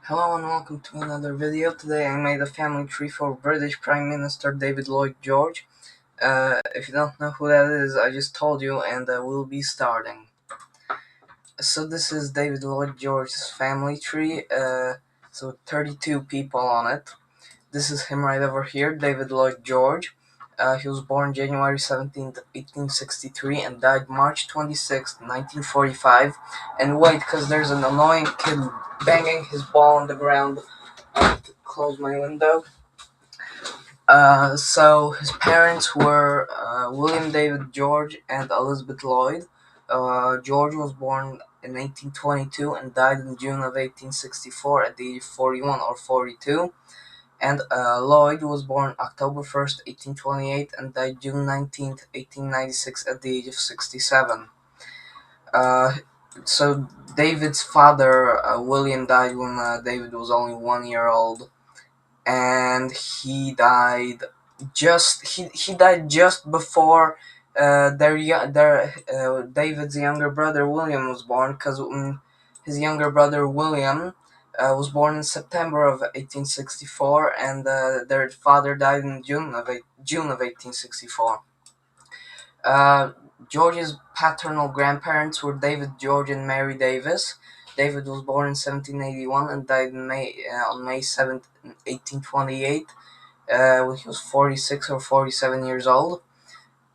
Hello and welcome to another video. Today I made a family tree for British Prime Minister David Lloyd George. If you don't know who that is, I just told you, and we'll be starting. So this is David Lloyd George's family tree. So 32 people on it. This is him right over here, David Lloyd George. He was born January 17th, 1863 and died March 26th, 1945. And wait, because there's an annoying kid banging his ball on the ground. I have to close my window. So his parents were William David George and Elizabeth Lloyd. George was born in 1822 and died in June of 1864 at the age of 41 or 42. And Lloyd was born October 1st, 1828 and died June 19th, 1896 at the age of 67. Uh, so David's father, William, died when David was only 1 year old, and he died just before David's younger brother William was born, because his younger brother William was born in September of 1864, and their father died in June of 1864. Uh, George's paternal grandparents were David George and Mary Davis. David was born in 1781 and died on May 7th, 1828, when he was 46 or 47 years old.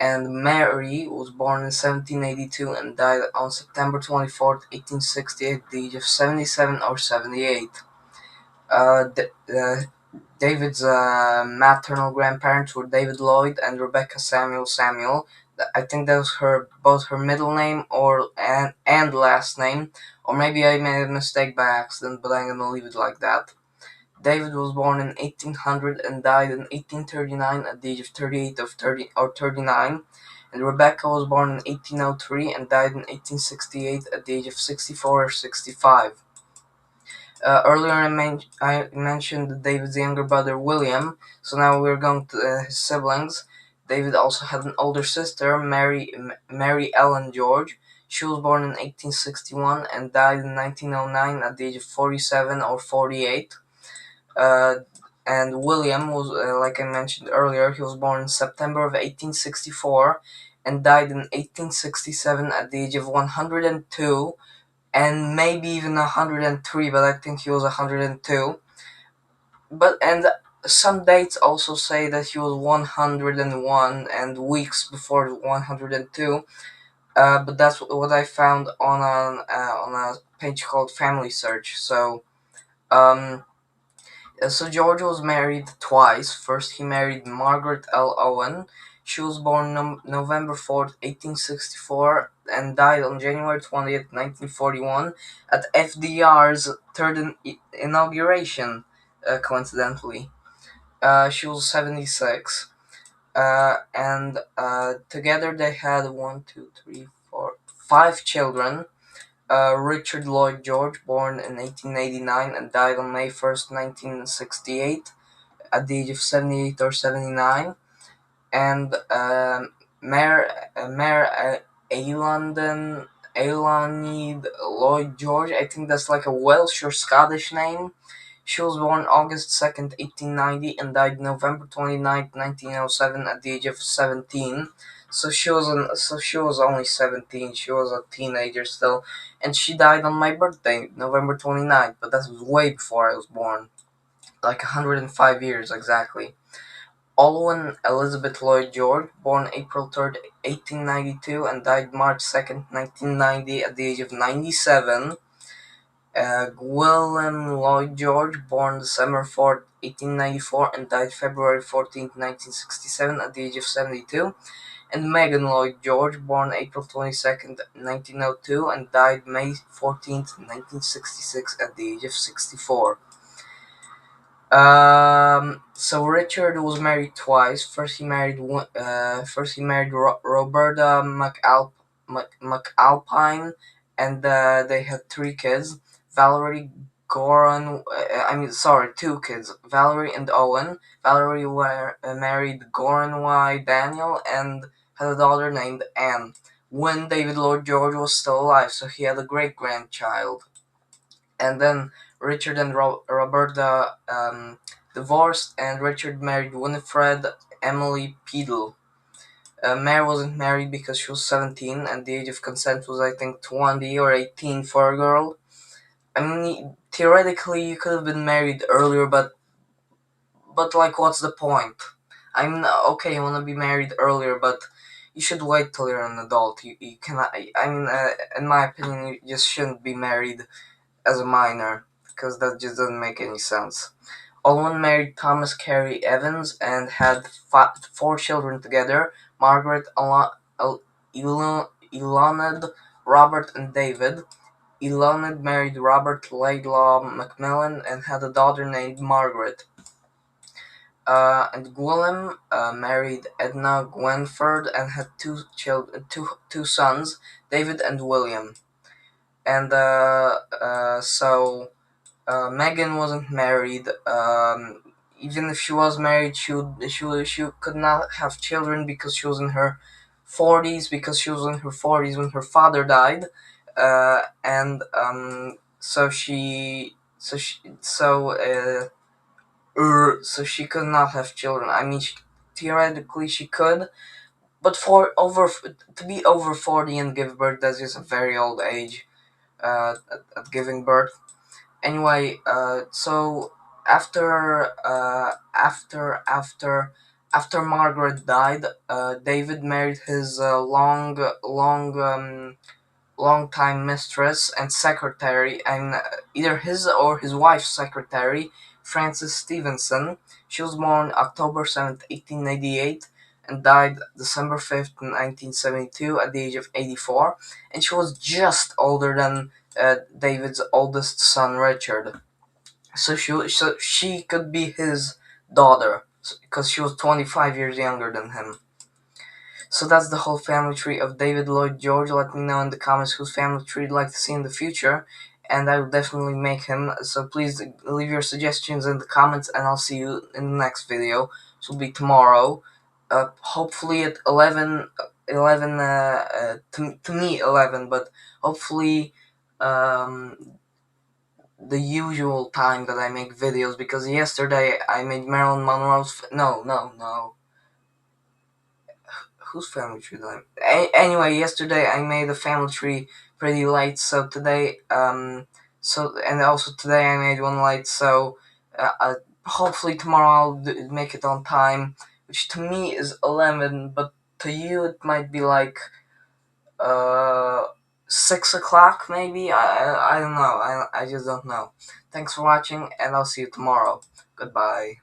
And Mary was born in 1782 and died on September 24th, 1868, at the age of 77 or 78. Uh, David's maternal grandparents were David Lloyd and Rebecca Samuel. I think that was both her middle name and last name, or maybe I made a mistake by accident, but I'm gonna leave it like that. David was born in 1800 and died in 1839 at the age of 38 or 39, and Rebecca was born in 1803 and died in 1868 at the age of 64 or 65. Earlier I mentioned David's younger brother William, so now we're going to his siblings. David also had an older sister, Mary Ellen George. She was born in 1861 and died in 1909 at the age of 47 or 48. Uh, and William was, like I mentioned earlier, he was born in September of 1864 and died in 1867 at the age of 102, and maybe even 103, but I think he was 102. And some dates also say that he was 101 and weeks before 102. But that's what I found on a page called Family Search. Um, so George was married twice. First, he married Margaret L. Owen. She was born November 4th, 1864, and died on January 20th, 1941, at FDR's third inauguration, coincidentally. She was 76. And together they had one, two, three, four, five children. Richard Lloyd George, born in 1889 and died on May 1st, 1968, at the age of 78 or 79. And Mayor Ailonid Lloyd George, I think that's like a Welsh or Scottish name. She was born August 2nd, 1890, and died November 29th, 1907, at the age of 17. So she was only 17. She was a teenager still, and she died on my birthday, November 29th. But that was way before I was born, like 105 years exactly. Olwen Elizabeth Lloyd George, born April 3rd, 1892, and died March 2nd, 1990, at the age of 97. Gwilym Lloyd George, born December 4th, 1894, and died February 14th, 1967, at the age of 72. And Megan Lloyd George, born April 22nd, 1902, and died May 14th, 1966, at the age of 64. So Richard was married twice. First he married Roberta McAlpine, and they had three kids: Valerie, Goran. Two kids: Valerie and Owen. Valerie married Goran Y. Daniel and had a daughter named Anne. When David Lloyd George was still alive, so he had a great grandchild. And then Richard and Roberta divorced, and Richard married Winifred Emily Peedle. Mary wasn't married because she was 17, and the age of consent was, I think, 20 or 18 for a girl. I mean, theoretically, you could have been married earlier, but like, what's the point? I mean, okay, you want to be married earlier, but you should wait till you're an adult. You cannot. I mean, in my opinion, you just shouldn't be married as a minor, because that just doesn't make any sense. Owen married Thomas Carey Evans and had four children together: Margaret, Eloned, Robert, and David. Eloned married Robert Laidlaw Macmillan and had a daughter named Margaret. And Gwilym married Edna Gwenford and had two sons, David and William. And Megan wasn't married. Even if she was married, she could not have children because she was in her 40s. Because she was in her 40s when her father died, and so she could not have children. I mean, theoretically she could, but to be over 40 and give birth, that's just a very old age at giving birth. Anyway, so after Margaret died, David married his long-time mistress and secretary, and either his or his wife's secretary, Frances Stevenson. She was born October 7th, 1888, and died December 5th, 1972, at the age of 84, and she was just older than David's oldest son, Richard. So she could be his daughter, because she was 25 years younger than him. So that's the whole family tree of David Lloyd George. Let me know in the comments whose family tree you'd like to see in the future, and I will definitely make him. So please leave your suggestions in the comments, and I'll see you in the next video, which will be tomorrow. Hopefully at 11, to me 11, but hopefully the usual time that I make videos, because yesterday I made Marilyn Monroe's. No, no, no. Whose family tree did anyway, yesterday I made a family tree pretty late, so today, and also today I made one late, so hopefully tomorrow I'll make it on time, which to me is 11, but to you it might be like, uh, 6 o'clock maybe? I don't know, I just don't know. Thanks for watching, and I'll see you tomorrow. Goodbye.